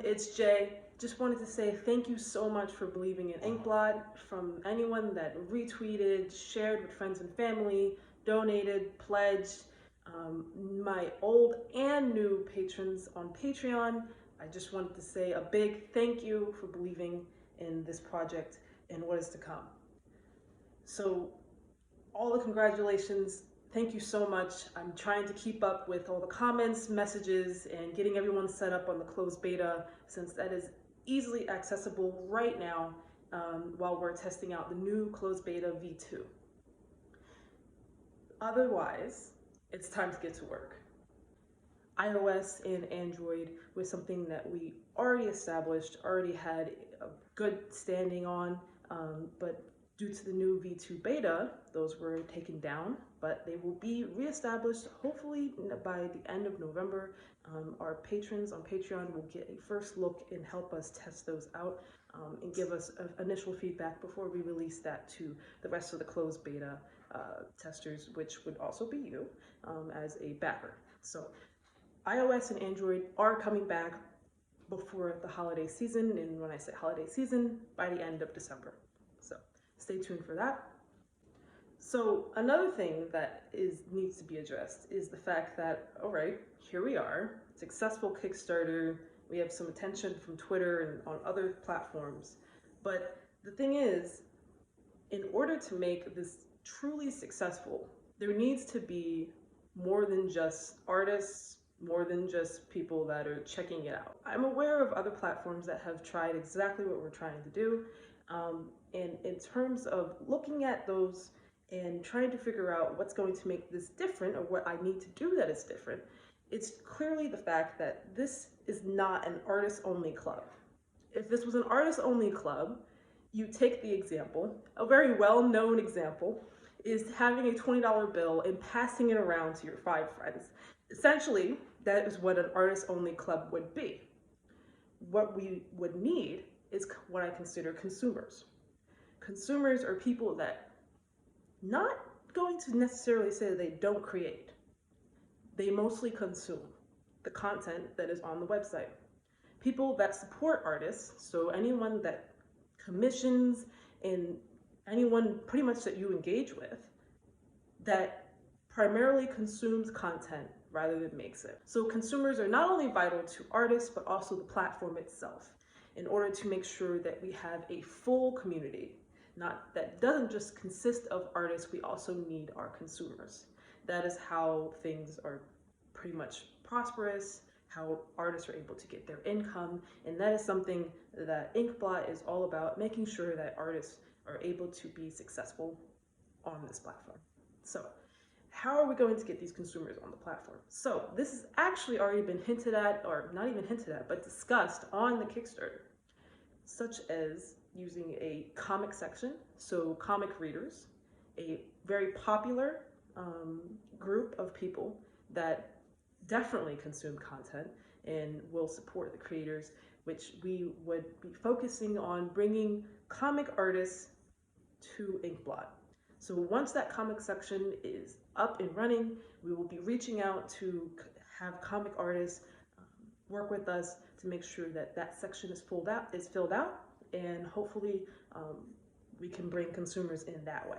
it's Jay. Just wanted to say thank you so much for believing in InkBlot. From anyone that retweeted, shared with friends and family, donated, pledged, my old and new patrons on Patreon. I just wanted to say a big thank you for believing in this project and what is to come. So all the congratulations. Thank you so much. I'm trying to keep up with all the comments, messages, and getting everyone set up on the closed beta, since that is easily accessible right now while we're testing out the new closed beta v2. Otherwise, it's time to get to work. iOS and Android was something that we already established, already had a good standing on, but due to the new v2 beta, those were taken down, but they will be reestablished hopefully by the end of November. Our patrons on Patreon will get a first look and help us test those out and give us initial feedback before we release that to the rest of the closed beta testers, which would also be you as a backer. So iOS and Android are coming back before the holiday season, and when I say holiday season, by the end of December. So stay tuned for that. So another thing that needs to be addressed is the fact that, all right, here we are, successful Kickstarter, we have some attention from Twitter and on other platforms, but the thing is, in order to make this truly successful, there needs to be more than just artists, more than just people that are checking it out. I'm aware of other platforms that have tried exactly what we're trying to do. And in terms of looking at those and trying to figure out what's going to make this different, or what I need to do that is different, it's clearly the fact that this is not an artist-only club. If this was an artist-only club, you take the example, a very well-known example, is having a $20 bill and passing it around to your 5 friends. Essentially, that is what an artist-only club would be. What we would need is what I consider consumers. Consumers are people that not going to necessarily say that they don't create. They mostly consume the content that is on the website. People that support artists, so anyone that commissions and anyone pretty much that you engage with, that primarily consumes content rather than makes it. So consumers are not only vital to artists, but also the platform itself, in order to make sure that we have a full community. That doesn't just consist of artists, we also need our consumers. That is how things are pretty much prosperous, how artists are able to get their income, and that is something that InkBlot is all about, making sure that artists are able to be successful on this platform. So how are we going to get these consumers on the platform? So this has actually already been hinted at, or not even hinted at, but discussed on the Kickstarter, such as using a comic section, so comic readers, a very popular group of people that definitely consume content and will support the creators, which we would be focusing on bringing comic artists to InkBlot. So once that comic section is up and running, we will be reaching out to have comic artists work with us to make sure that that section is filled out, and hopefully we can bring consumers in that way.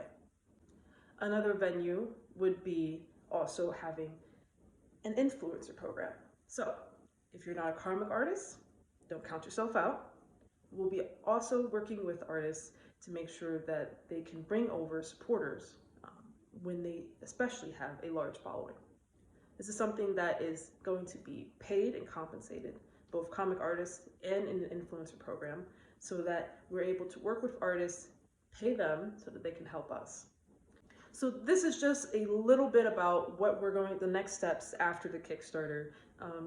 Another venue would be also having an influencer program. So if you're not a comic artist, don't count yourself out. We'll be also working with artists to make sure that they can bring over supporters when they especially have a large following. This is something that is going to be paid and compensated, both comic artists and in the influencer program, so that we're able to work with artists, pay them so that they can help us. So this is just a little bit about what the next steps after the Kickstarter,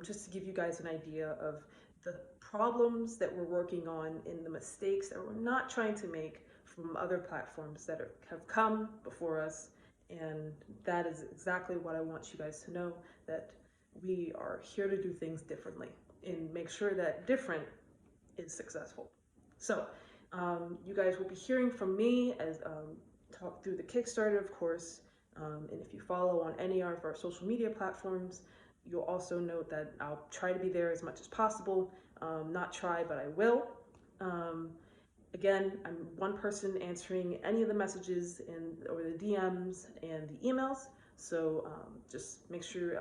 just to give you guys an idea of the problems that we're working on and the mistakes that we're not trying to make from other platforms that have come before us. And that is exactly what I want you guys to know, that we are here to do things differently and make sure that different is successful. So you guys will be hearing from me as talk through the Kickstarter, of course, and if you follow on any of our social media platforms, you'll also note that I'll try to be there as much as possible. not try, but I will. Again, I'm one person answering any of the messages or the DMs and the emails. So just make sure you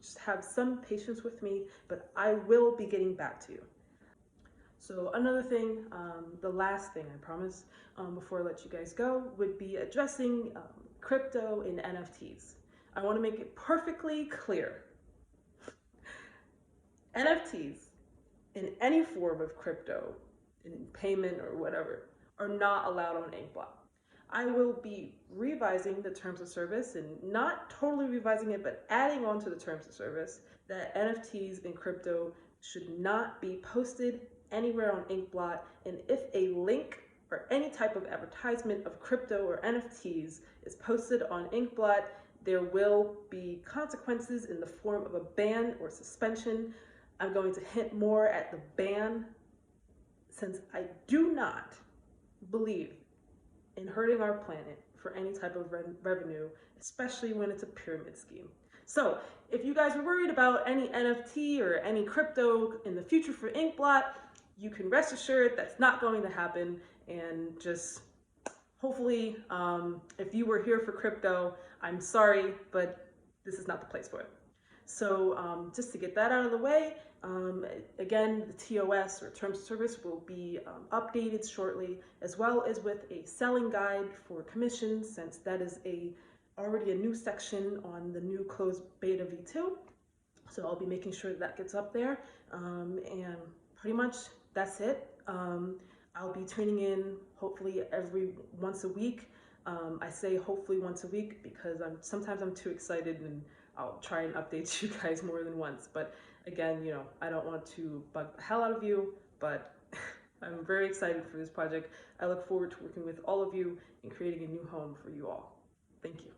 just have some patience with me, but I will be getting back to you. So another thing, the last thing I promise before I let you guys go would be addressing crypto and NFTs. I want to make it perfectly clear. NFTs in any form of crypto, in payment or whatever, are not allowed on InkBlot. I will be revising the terms of service, and not totally revising it, but adding on to the terms of service that NFTs in crypto should not be posted anywhere on InkBlot. And if a link or any type of advertisement of crypto or NFTs is posted on InkBlot, there will be consequences in the form of a ban or suspension. I'm going to hint more at the ban, since I do not believe in hurting our planet for any type of revenue, especially when it's a pyramid scheme. So if you guys are worried about any NFT or any crypto in the future for InkBlot, you can rest assured that's not going to happen. And just hopefully, if you were here for crypto, I'm sorry, but this is not the place for it. So just to get that out of the way, again, the TOS or terms of service will be updated shortly, as well as with a selling guide for commissions, since that is already a new section on the new closed beta v2. So I'll be making sure that gets up there, and pretty much that's it. I'll be tuning in hopefully once a week. I say hopefully once a week because sometimes I'm too excited and I'll try and update you guys more than once. But again, I don't want to bug the hell out of you, but I'm very excited for this project. I look forward to working with all of you and creating a new home for you all. Thank you.